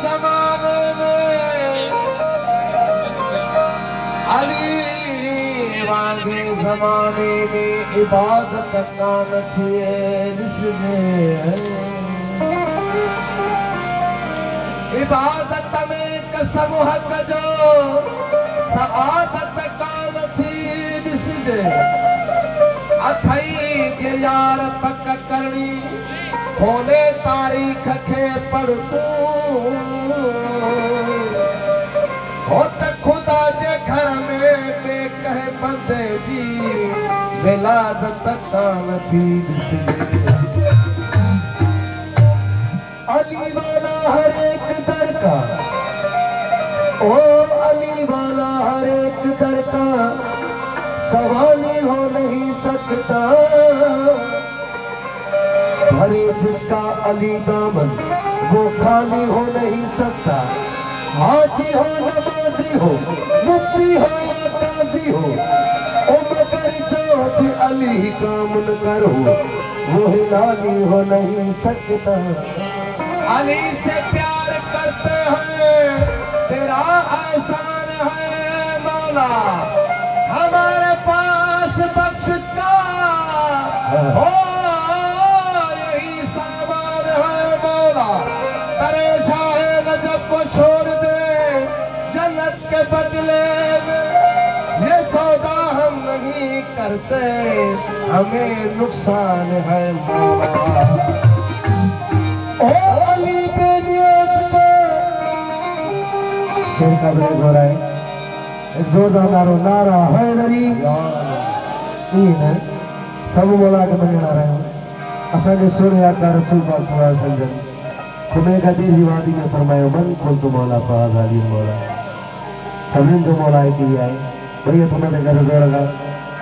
जमाने में अली वागे जमाने में इबादत कान थिए इबादत में कसम हक जो सआदत कान थी ॾिसजे अथई जे यार पक करणी खोले तारीख़ खे पढ़ तूं हो त ख़ुदा जे घर में कंहिं बंदे जी विलादत कान थी ॾिसजे अली वाला हर एक दर का ओ अली वाला हर एक दर का सवाली हो नहीं सकता भरे जिसका अली दामन वो खाली हो नहीं सकता हाजी हो नमाजी हो मुफ्ती हो या काजी हो ओ मगर जो भी अली का मुनकर हो वो हिलाली हो नहीं सकता अली से प्यार करते हैं तेरा एहसान है मौला हमारे पास बख्श का हो यही सामान है मौला तेरे शाहे नजब को छोड़ दे जन्नत के बदले में ये सौदा हम नहीं करते हमें नुकसान है मौला ओ अली बेनियाज का शेर का ब्रेक हो रहा है एक जोरदार नारा है नरी सब मौला के मञण रहे हो असांजे सोने आका रसूल पाक सल्लल्लाहु अलैहि वसल्लम खुमे गदी जी वादी में फरमायो मन कुल तो मौला फराज अली मौला सभिनि जो मौला एक ही है भैया तुम्हारे घर जोर लगा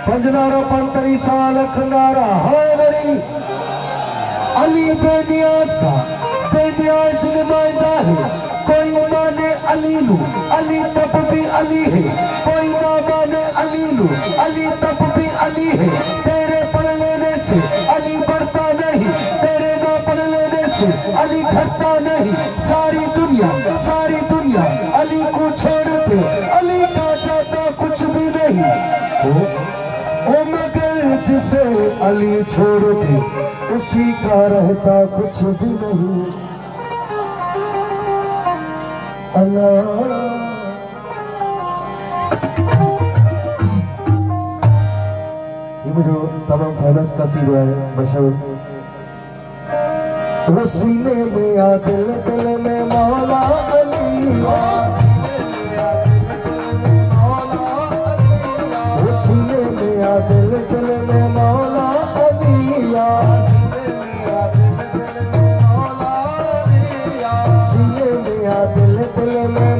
पंज नारा 45 लख नारा है नरी अली बेनियाज का बेनियाज नुमाइंदा है कोई माने अली लू अली तब भी अली है कोई ना माने अली लू अली तब भी अली है तेरे पढ़ लेने से अली बढ़ता नहीं तेरे ना पढ़ लेने से अली घटता नहीं सारी दुनिया अली को छोड़ दे अली का जाता कुछ भी नहीं ओ मगर जिसे अली छोड़ दे उसी का रहता कुछ भी नहीं अल्लाह ये मुझे तमाम फेमस कसीदा है मशहूर सीने में या दिल दिल में मौला अली सीने में या दिल दिल में मौला अली सीने में या दिल दिल में